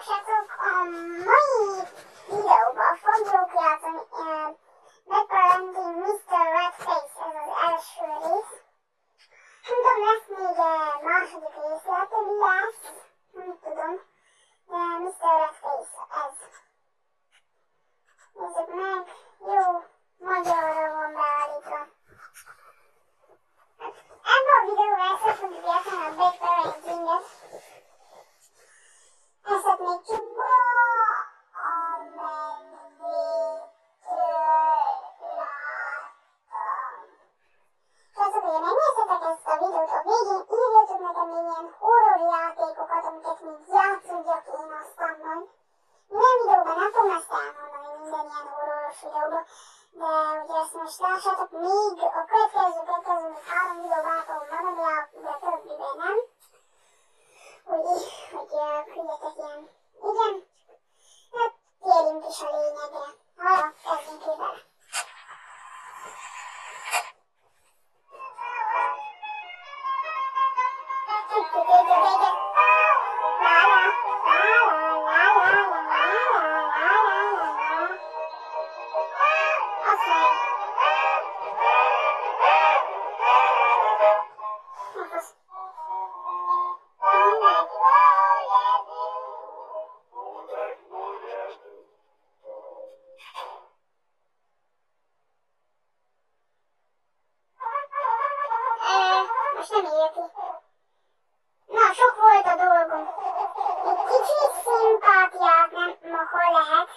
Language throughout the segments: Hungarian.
Sziasztok, srácok! A mai videóban fogjuk játszani Reparenting Mr. Redface, ez az első rész. Nem tudom, lesz még második rész, lehet, hogy lesz, nem tudom, de Mr. Redface ez. Nézzük meg, jó, magyarra van beállítva. Ebben a videóban ezt fogjuk játszani a Reparentinget. Ezt még csak Srácok, hogyha megnézhetek ezt a videót a végén, írjatok nekem még ilyen horror játékokat, amiket még játszódjak én aztán majd. Minden videóban nem fogom ezt elmondani, minden ilyen horroros videóban, de ugye ezt most lássátok, még a következő még 3 videóban el fogom mondani, de többiben nem. Hogy küldjetek ilyen, igen, hát térjünk is a lényegre. Arra kezdjünk ki vele. Most nem írja ki. Na, sok volt a dolgom. Egy kicsit szimpátiát nem, hol lehet.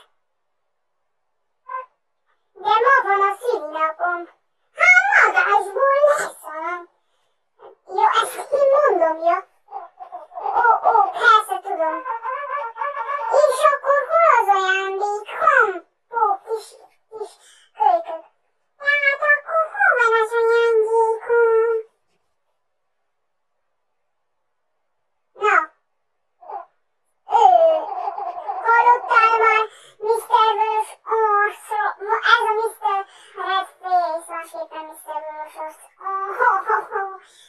De ma van a szülinapom. Hát magásból lesz valami. Jó, ezt én mondom, jó? Ó, persze tudom. És akkor hol az ajándékom? Ó, kis kölykök. Hát akkor hol van az ajándékom? Na, hallottál már Mr. Vörös Orszról? Ez a Mr. Redface, másképpen Mr. Vörös Orsz.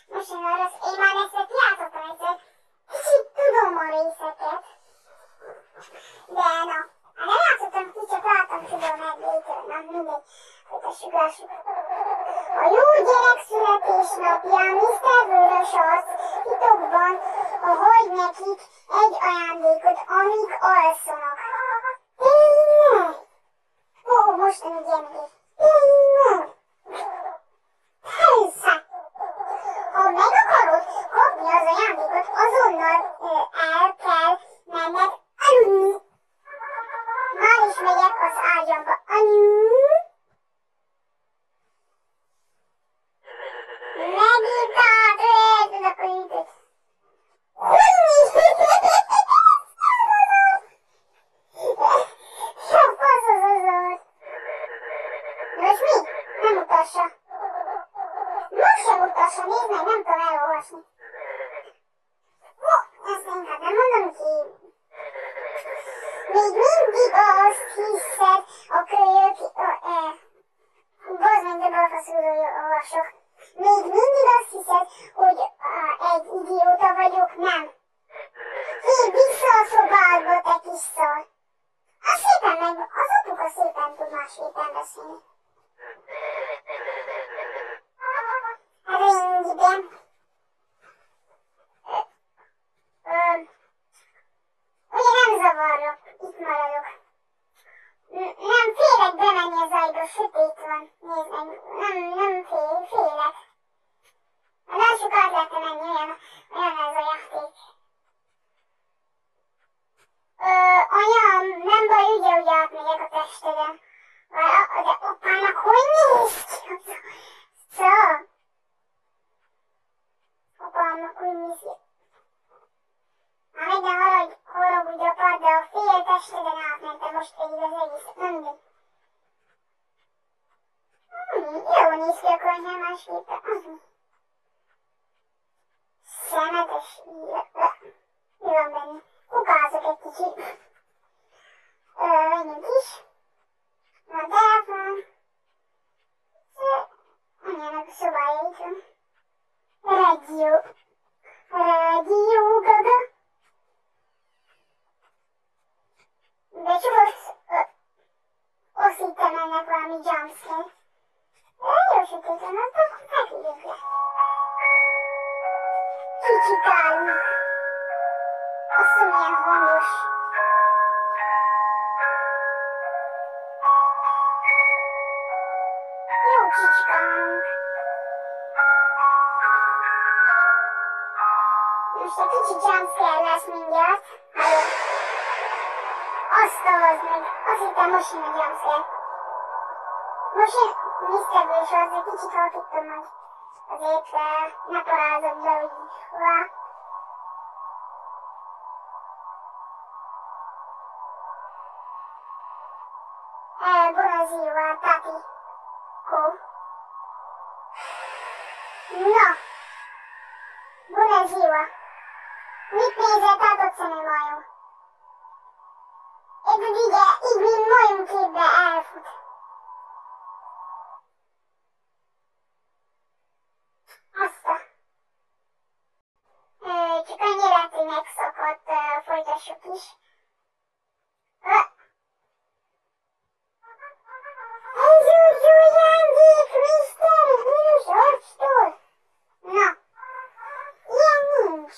Most én már ezt játszottam egyszer. Kicsit tudom a részeket. De na, nem játszottam ki, csak láttam tudom megvétől. Na mindegy, folytassuk, lássuk. A jó gyerek születésnapján Mr. Vörös Orsz titokban hagy nekik egy ajándékot, amíg alszanak. Tényleg? Ó, mostani gyermekek. Tényleg? Persze! Ha meg akarod kapni az ajándékot, azonnal el kell menned aludni. Már is megyek az ágyamba. Megint átöltön a könyvet. Sok fasz az az az. Most mi? Nem utassa. Most sem utassa, nézd meg, nem tudom elolvasni. Ezt inkább nem mondom ki. Még mindig azt hiszed, a kölyök... Bazd meg, de balfaszúról olvasok. Még mindig azt hiszed, hogy egy idióta vagyok, nem? Hívj vissza a szobádba, te kis szar! Az szépen meg, az apuka szépen tud másképpen beszélni. Rendben. Ugye nem zavarok, itt maradok. Nem félek bemenni az ágyba, sötét van. Nézd meg, nem félek. Lássuk, át lehetne menni, olyan ez a játék. Anya, nem baj, ugye átmegyek a testeden. De apának hogy néz ki? Szóval. Apának hogy néz ki? Már megyen haragudj apád, de a fél testeden átmentem most végig az egész. Nem mindegy. Jó néz ki a konyha másképpen. Szemetes ír. Mi van benne? Kukázok egy kicsit. Menjünk is. Na telefon. Anyának a szobája itt van. Rádió. Rádió gaga. valami jumpscare. Nagyon sötét van, akkor feküdjünk le. Kicsit állunk. Azt mondja, milyen hangos. Jó kicsit állunk. Most egy kicsit jumpscare lesz mindjárt. Azt ahhoz meg. Azt hittem most jön a jumpscare. Most jön Mr. Bruce, azért kicsit halkítom majd. Azért ne parázok be, hogy hová. Buonasera, tati. Ko. Na. Buonasera. Mit nézett át szemű majom? Ez így mint majomképbe elfut. Azta. Csak annyi lett, hogy megszakadt, folytassuk is. Ez úgy ajándék, Mr. Bruce arctól. Na, ilyen nincs.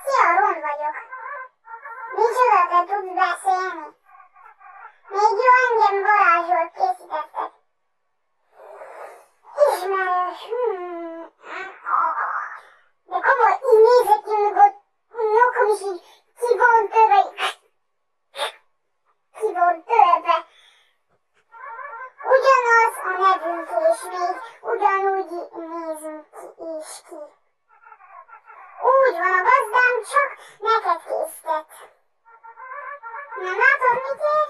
Szia, Ron vagyok. Micsoda, te tudsz beszélni? Még jó, engem varázsolt készítettek. Ismerős. De komoly, így nézek ki, meg ott nyokom is így ki van törve. Ki van törve. Ugyanaz a nevünk és még ugyanúgy nézünk ki és ki. Úgy van, a gazdám csak neked készített. Nem látod, mit ér?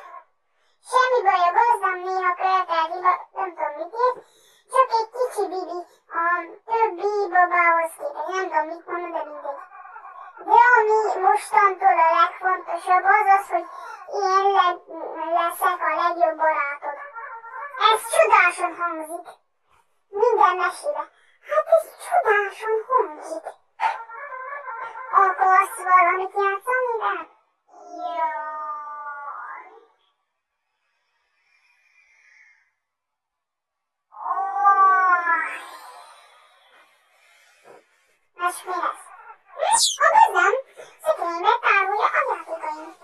Semmi baj, a gazdám néha követel, nem tudom mit ér. Csak egy kicsi bibi a többi babához képest. Nem tudom mit mondom, de mindegy. De ami mostantól a legfontosabb az az, hogy én leszek a legjobb barátod. Ez csodásan hangzik. Minden mesébe. Hát ez csodásan hangzik. Akarsz valamit játszani rá? Jaj. Most mi lesz? A gazdám szekrénybe tárolja a játékaim.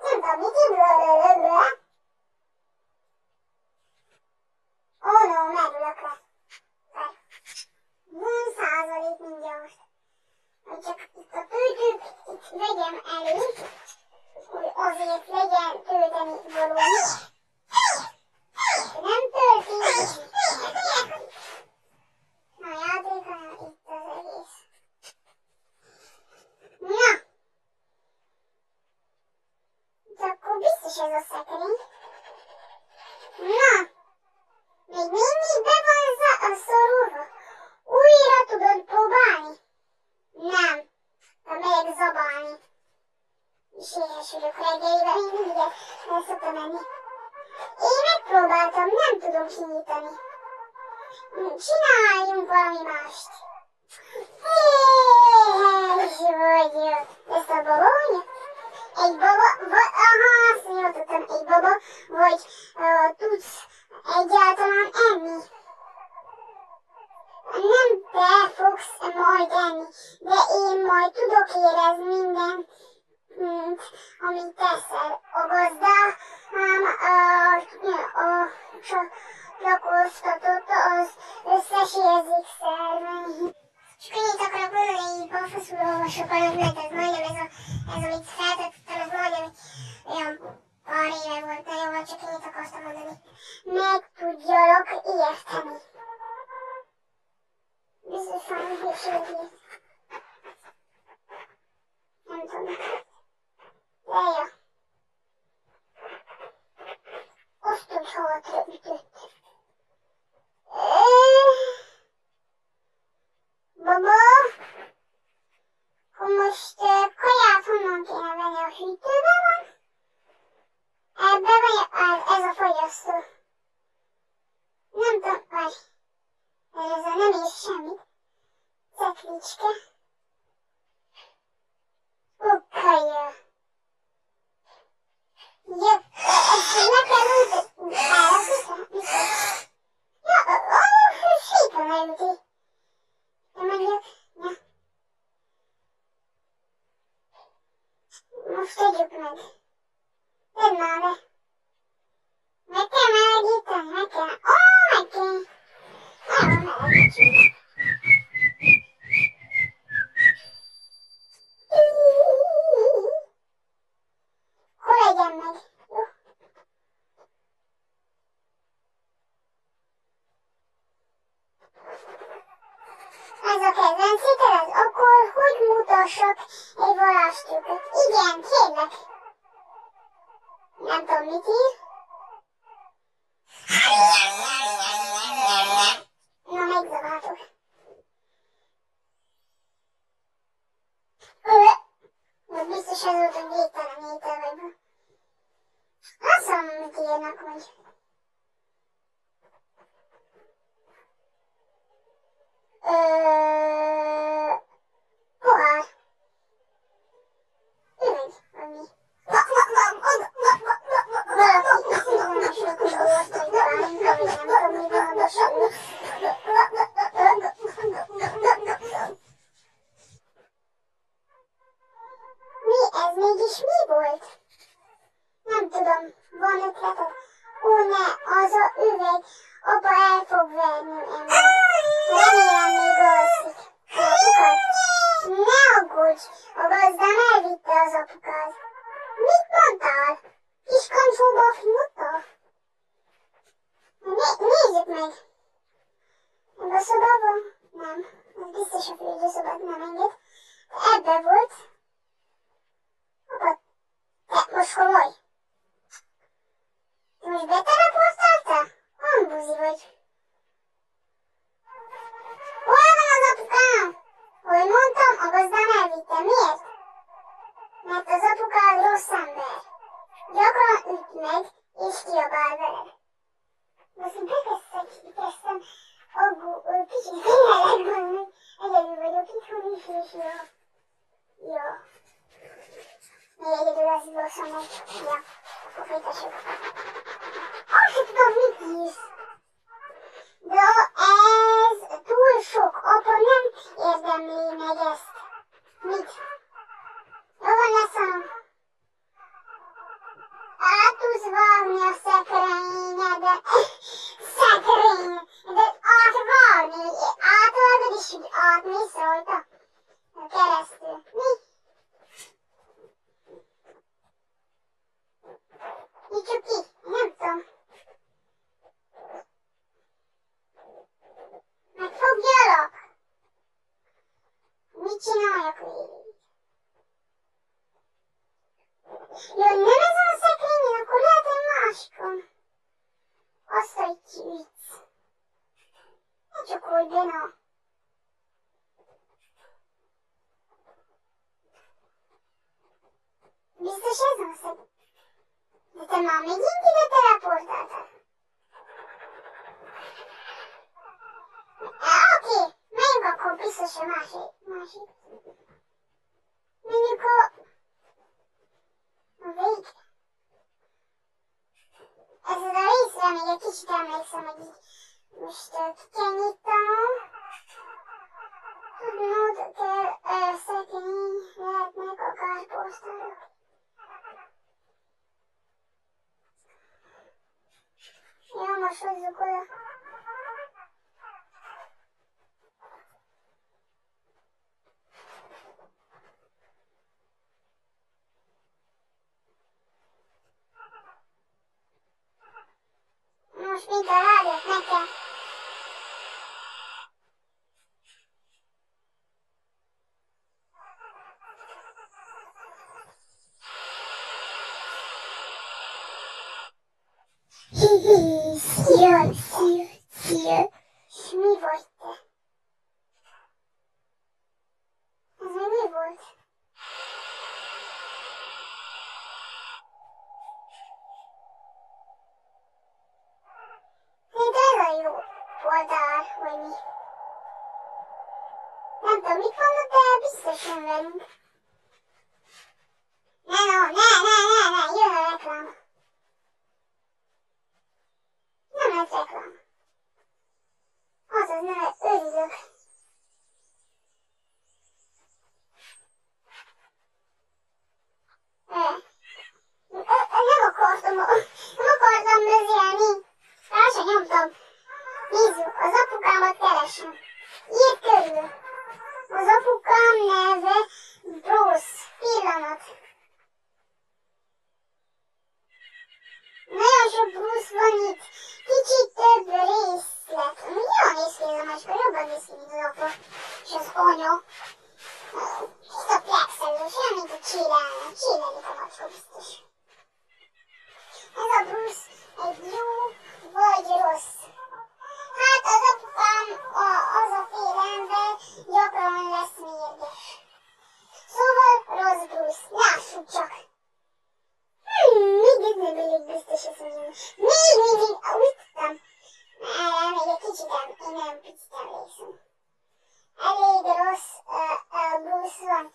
Nem tudom, mit így Ó, no, merülök le. Van 100% mindjárt most. Hogy csak itt a töltőt itt vegyem elő, hogy azért legyen tölteni valóni. Nem tölti. Na, játékon itt az egész. Na! De akkor biztos ez a szekrény. Na! Még mindig be van szorulva. Újra tudod próbálni? Nem. De megyek zabálni. És éhesülök reggelivel, én mindig el szoktam menni. Én megpróbáltam, nem tudom kinyitani. Csináljunk valami mást. Éhes vagyok. Ezt a babónya? Egy baba, aha, azt jól tudtam, egy baba, vagy tudsz egyáltalán enni. Nem te fogsz majd enni, de én majd tudok érezni mindent, amit teszel. A gazdám csatlakoztatott az összes érzékszerveim. És annyit akarok mondani, így balfaszul olvasok, mert ez majdnem ez amit feltettem, ez majdnem olyan pár éve volt, nagyon van, csak ennyit akartam mondani. Meg tudjalak érteni. Biztos valami hűségét. Nem tudom. De jó. Osztunk hallatra ütött. Baba? Akkor most kaját honnan kéne venni? A hűtőben van? Ebben van ez a fogyasztó. Nem tudom, vagy. Ezzel nem ér semmit. Cetlicske. Kaja. Ja, ezt nekem úgy választ, biztos. Ja, szépen elüti. De mondjuk, na. Most tegyük meg. Tedd már be. Meg kell melegíteni, meg kell. Ó, meg kell. Nagyon melegítsünk. Hol legyen meg? Jó. Ez a kedvencételed? Akkor hogy mutassak egy varázstrükköt? Igen, kérlek. Nem tudom, mit ír. Na, megzavartok. Most biztos az volt, hogy végtelen étel vagy. Azt mondom, mit írnak, hogy... Pohár. Üveg, vagy mi? Valaki iszonyatosan sok bort, vagy bánka, vagy nem tudom, mi van a sor. Mi ez mégis mi volt? Nem tudom, van ötleted? Ó ne, az a üveg, apa el fog verni engem. Remélem még alszik. Apukát? Ne aggódj, a gazdám elvitte az apukát. Mit mondtál? Kis kancsóba finutta? Nézzük meg. Ebben a szobában? Nem. Ez biztos a fürdőszobát nem enged. Ebbe volt. Apa, te most komoly. Te most beteleportáltál? Ambuzi vagy. Hol van az apukám? Hogy mondtam, a gazdám elvitte. Miért? Mert az apukád rossz ember. Gyakran üt meg, és kiabál veled. Most én kezdtem kicsit melegülni, hogy egyedül vagyok itthon is, és jó. Még egyedül az gyorsan megy. Ja, akkor folytassuk. Azt sem tudom, mit írsz. De ez túl sok, apa nem érdemli meg ezt. Mit? Jó van, leszanom. Át tudsz varni a szekrényedet. Szekrényedet átvarni. Átvargod és úgy átmész rajta. Keresztül. Mi? Nyitjuk ki? Nem tudom. Megfogjalak? Mit csináljak végig? Jó, nem ezen a szekrényen, akkor lehet egy másikon. Azt, hogy vicc. Ne csak hogy bena. Biztos ezen a szekrényen? De te már megint ide teleportáltál? Oké, menjünk akkor biztos a másik. Menjünk a végre. Ez az a részre még egy kicsit emlékszem, hogy így most ki kell nyitanom. Tudnod kell szekrény, lehetnek akár posztolok. Jó, most hozzuk oda. Most mint a rádiót nekem. Szia. És mi vagy te? Ez mi volt? Mint ez a jó oldal, vagy mi? Nem tudom, mit mondod, de biztos nem velünk. Jön a reklám. Nem lett reklám. Azaz, nem, örülök. Nem akartam beszélni. Rá se nyomtam. Nézzük, az apukámat keresem. Írt körül. Az apukám neve Bruce. Pillanat. Nagyon sok Bruce van itt. Kicsit több részlet. Jól néz ki ez a macska, jobban néz ki, mint az apa. És az anya. Tiszta plekszelős, olyan, mint a csillelne. Csillelik a macska biztos. Ez a Bruce egy jó vagy rossz. Hát az apukám az a fél ember gyakran lesz mérges. Szóval rossz Bruce, lássuk csak. Még ez nem elég biztos, azt mondom. Még mindig, úgy tudtam. Erre még egy kicsit, én nem picit emlékszem. Elég rossz Bruce van.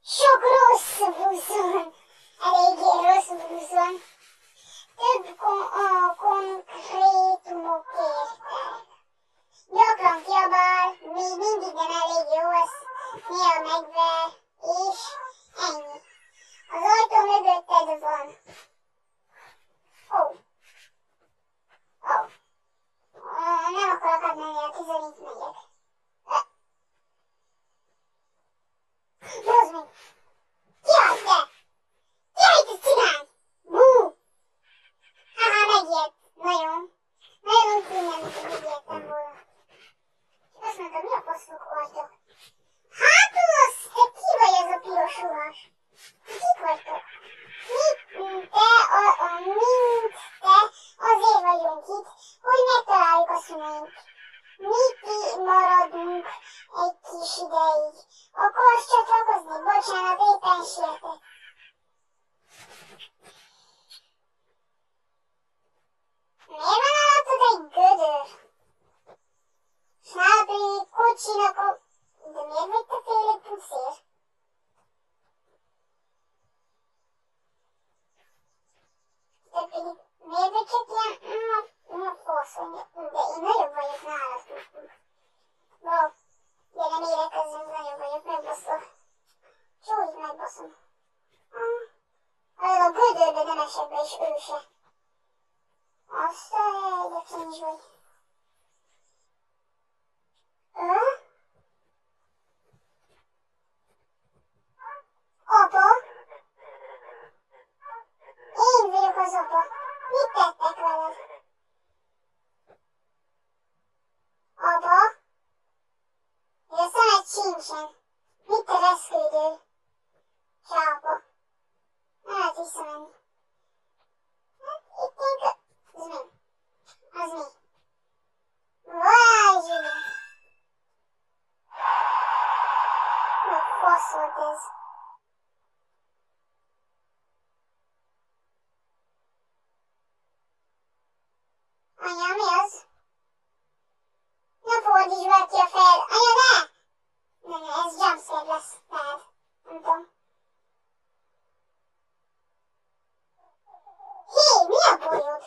Sok rossz Bruce van. Eléggé rossz Bruce van. Több konkrétumok értek. Gyakran kiabál, még mindig nem elég jó, ezt néha megver, és ennyi. Az ajtó mögötted van. Nem akarok átmenni a 14 megyek. Bozd meg! Ki az te? Ki vagy a cigány? Bú! Haha, megijedt. Nagyon. Nagyon úgy tűnne, mint hogy megijedtem volna. Csak azt mondta, mi a faszok vagytok? Hátul az, te ki vagy ez a piros ruhás? Kik vagytok? Mint te, azért vagyunk itt, hogy megtaláljuk a szüleink. Mi maradunk egy kis ideig. Akarsz csatlakozni? Bocsánat, éppen sietek. Miért van alattad egy gödör? S nálad pedig kocsinak a... De miért vagy te félig puszér? De pedig miért vagy csak ilyen... faszony, de én nagyobb vagyok nálad. Bro, gyere, mérekezzünk, nagyobb vagyok, megbaszol. Csúlyt megbaszom. Az a gödörbe nem esek be, és ő se. Azt a helyet, kincs vagy. Apa? Én vagyok az apa. Mit tettek veled? Apa? Ja, szemed sincsen. Mit te reszkődöl? Csá, apa. Nem lehet visszamenni. Hát itt én az mi? Az mi? Varázsügy! Mi fasz volt ez? Anya, mi az? Ne fordíts bárki a fel! Anya, ne! Ne, ez jumpscare lesz. Tehát, nem tudom. Hé, mi a bajod?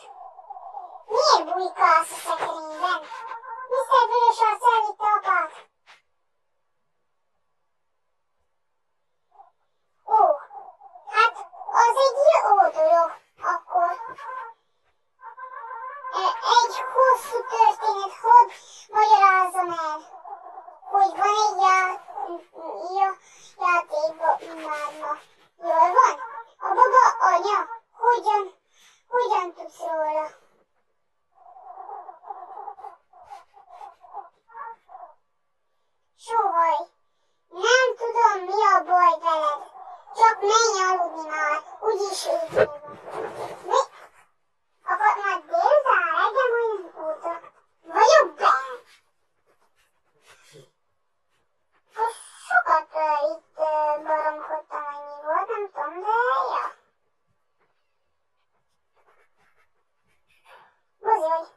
Miért bujkálsz a szekrényben? Mr. Vörösarc elvitte apát. Ó, hát az egy jó dolog akkor. Egy hosszú történet, hadd magyarázzam el, hogy van egy játékimádna. Jól van? A baba anya, hogyan tudsz róla? Sohaj, nem tudom, mi a baj veled. Csak menj aludni már, úgyis éjfél van. Mi? Akkor már délután reggel majdnem óta. Vagyok benne. Akkor sokat itt baromkodtam, annyi volt, nem tudom, de ja. Buzi vagy.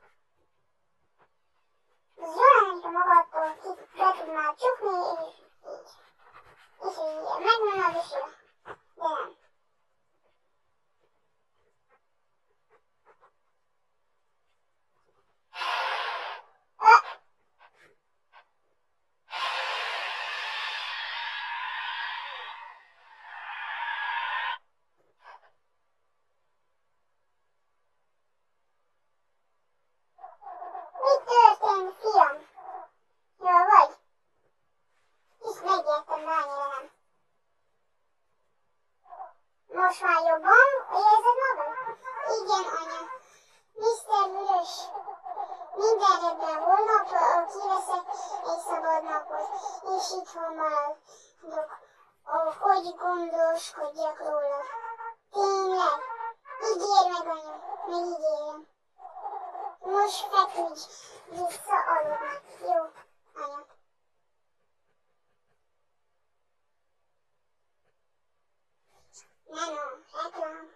Az jó lenne, hogyha magadtól be tudnád csukni, és így megmondod, és jó. minden reggel holnap kiveszek egy szabad napot, és itthon maradok, hogy gondoskodjak róla. Tényleg? Ígérj meg, anya, megígérem. Most feküdj vissza aludni. Jó, anya. Nem, reklám.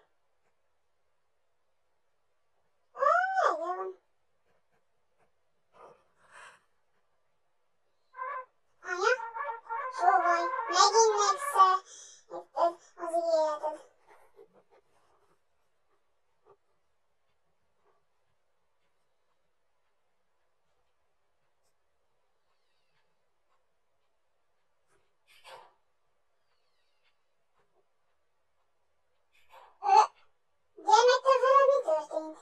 Van. Anya? Szóval, megint megszegted az ígéreted. Gyermekkel veled mi történt?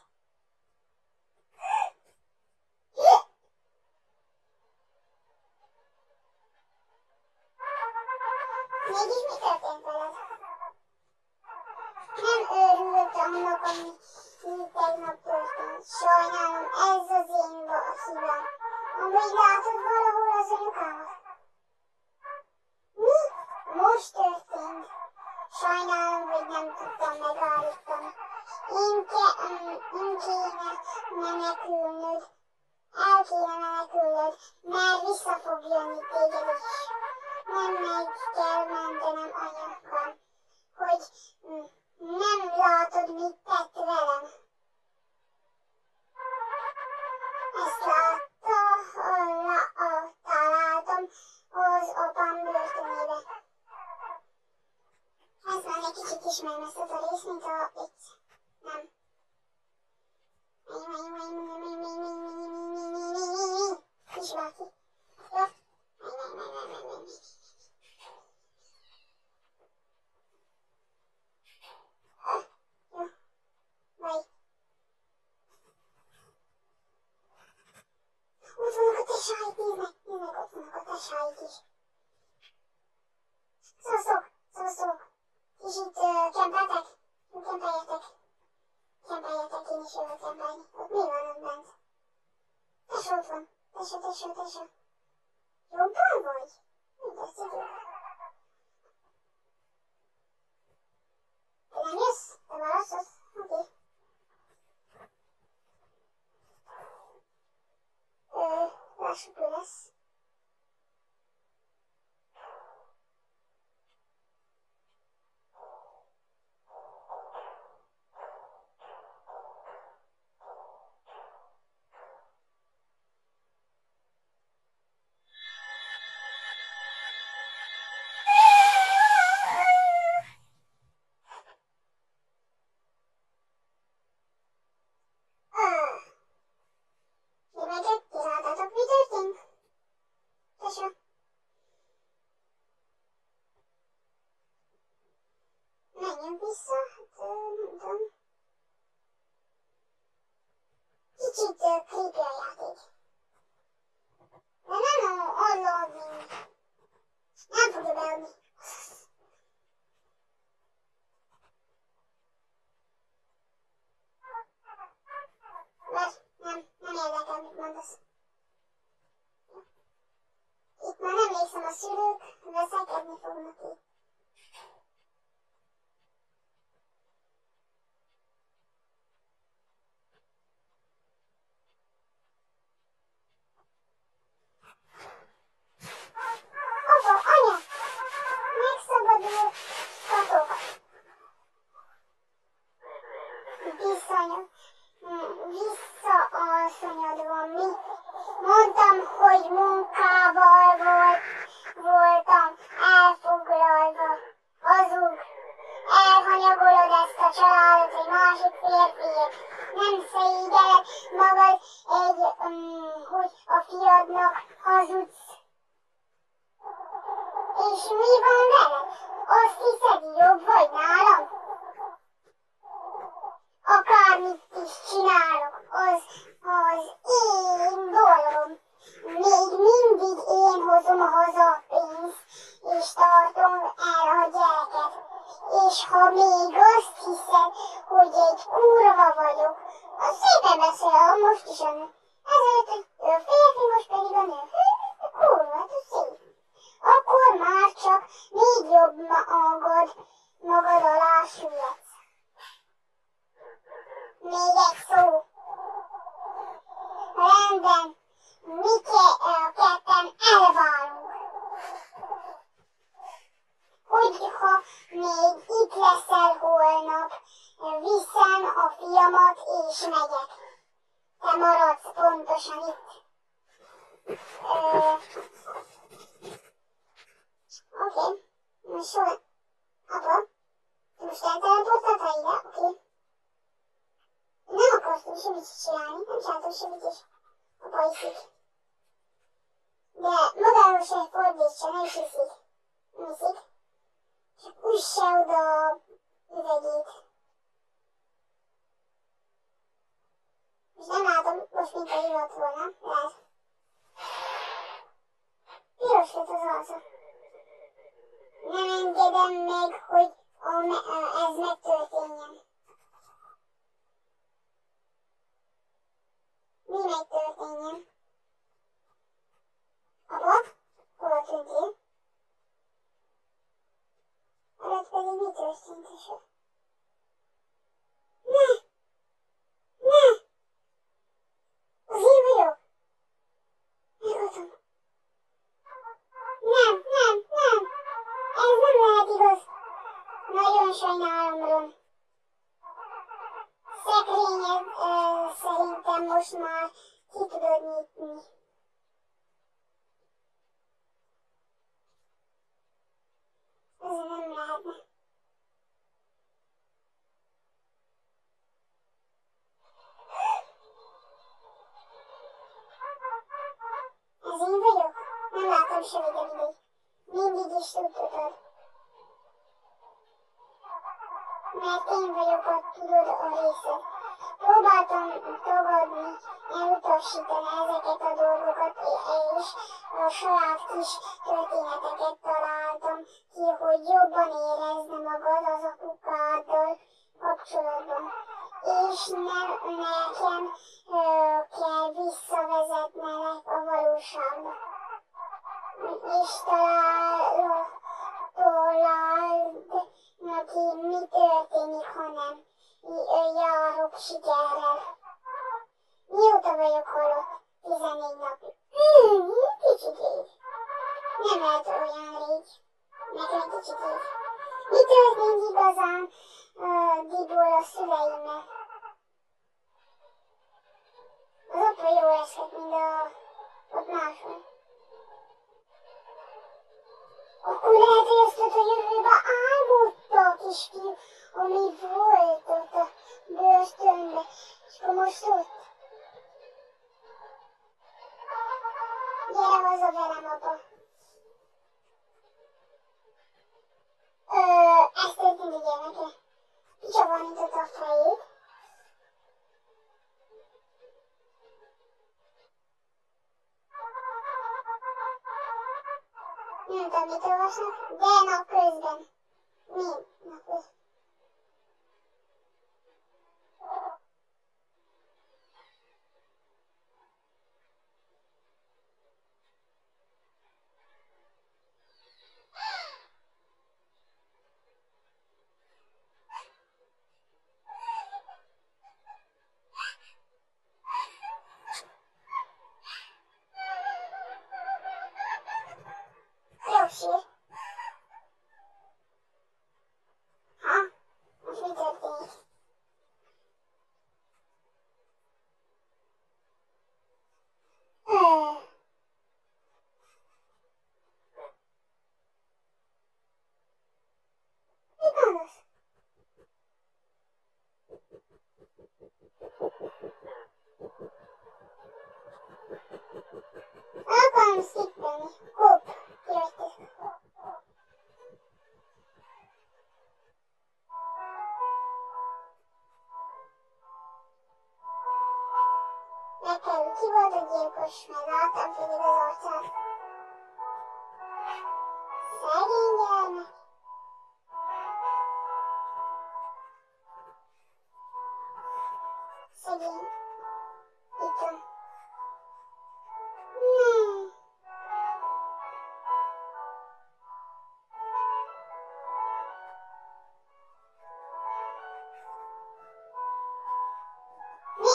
Mégis mi történt veled? Nem örülök annak, ami tegnap történt. Sajnálom, ez az én hibám. Amúgy látod valahol az anyukámat? Mi? Most történt. Sajnálom, hogy nem tudtam megállítani. Én kéne menekülnöd. El kéne menekülnöd, mert vissza fog jönni téged is. Nem meg kell mentenem, anyukám, hogy nem látod, mit tett velem. Ezt találtam az apám börtönébe. Ezt már egy kicsit ismerem ezt a részt, mint a vicc. Nem. Kis valaki. Jó? Jó. Bye. Ott vannak a tesáik, nézd meg, ott vannak a tesáik is. Szevasztok. Kicsit kempeltek? Kempeljetek. Kempeljetek, én is jövök kempelni. Ott mi van ott bent? Tesó ott van. Tesó. Jobban vagy? Mi tetszik? Te nem jössz? Te maradsz ott? Oké. Lássuk, mi lesz. Láttátok, mi történt? Tesó. Menjünk vissza, hát nem tudom. Kicsit creepy a játék. De nem online mindig. Nem fogja beadni. Mert nem érdekel, mit mondasz. Itt már nem észem, a szülők veszekedni fognak itt. Apa, anya! Megszabadult katok. Visszaasszonyod van, mi? Mondtam, hogy munkával voltam elfoglalva. Hazug. Elhanyagolod ezt a családot egy másik férfiért. Nem szégyelled magad hogy a fiadnak hazudsz. És mi van veled? Azt hiszed, jobb vagy nálam? Akármit is csinálok, az én dolgom. Még mindig én hozom haza a pénzt, és tartom el a gyereket. És ha még azt hiszed, hogy egy kurva vagyok, az szépen beszél, most is ennek. Ezelőtt mi ketten elválunk. Hogyha még itt leszel holnap, viszem a fiamat és megyek. Te maradsz pontosan itt. Oké. Most hol? Apa? Most elteleportáltál ide? Oké. Nem akartam semmit csinálni, nem csináltam semmit is. Apa iszik. De magáról se fordítsa, nem is iszik. Nem iszik. Csak üsse oda a üvegét. És nem látom, most mint a illat volna. Lát. Piros lett az arca. Nem engedem meg, hogy ez megtörténjen. Mi megtörténjen? Apa? Hova tűntél? Alatt pedig mi történt is? Ne! Ne! Az én vagyok! Meghaltam. Nem! Ez nem lehet igaz! Nagyon sajnálom, Ron. Szekrényed szerintem most már ki tudod nyitni. Ez nem lehetne. Ez én vagyok? Nem látom semmit, de mindegy. Mindig is tudtad. Mert én vagyok ott, tudod, a részed. Próbáltam tagadni, elutasítani ezeket a dolgokat, és a saját kis történeteket találtam ki, hogy jobban érezd magad az apukáddal kapcsolatban. És nem nekem kell visszavezetnelek a valóságba. És találd neki, mi történik, ha nem járok sikerrel. Mióta vagyok halott? 14 napig. Kicsit rég. Nem lehet olyan rég. Nekem kicsit rég. Mi történt igazán Dibból a szüleimmel? Az apa jó esett, mint ott máshol. Akkor lehet, hogy azt a jövőben álmodta a kisfiú, ami volt ott a börtönben, és akkor most ott. Gyere haza velem, apa. Ez történt a gyermekre. Kicsavarította a fejét. Nem tudom, mit olvasnak, de napközben. Mi? Napközben. Jó sír. Ha? Most mi történik? Mit mondasz? El akarom szippelni. Hopp, kihagytuk. Megkerül, ki volt a gyilkos, mert láttam pedig az arcát. Szegény gyermek. Szegény. Itt van. Nem. Mi?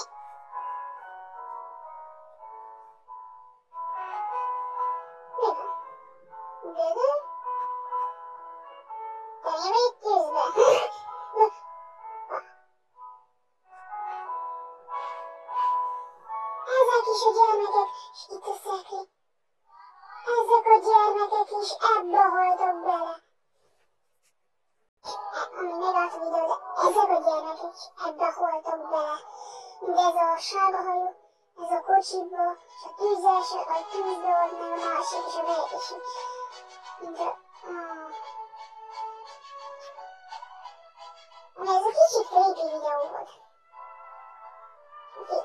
Dödö? Te mi vagy tűzbe? Ezek is a gyermekek, és itt a szekrény. Ezek a gyermekek is ebbe haltak bele. Ami meg az videó, de ezek a gyermekek is ebbe haltak bele. Mind ez a sárga hajú, ez a kocsiba, és a tűzes, a tűzbe volt meg a másik, és a melyik is. Mint a... Ez a kicsit creepy videó volt.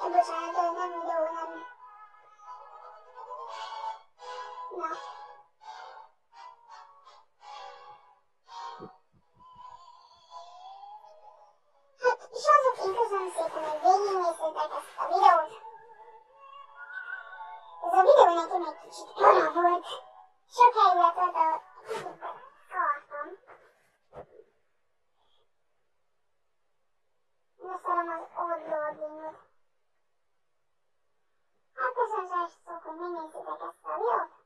Bocsánat, de nem videó, nem... Na. Hát, és azok, én köszönöm szépen, hogy végignéztétek ezt a videót. Ez a videó nekem egy kicsit para volt. Sok helyzet volt, ahol szartam. Leszarom az oldloadingot. Hát köszönöm, hogy megnéztétek ezt a videót.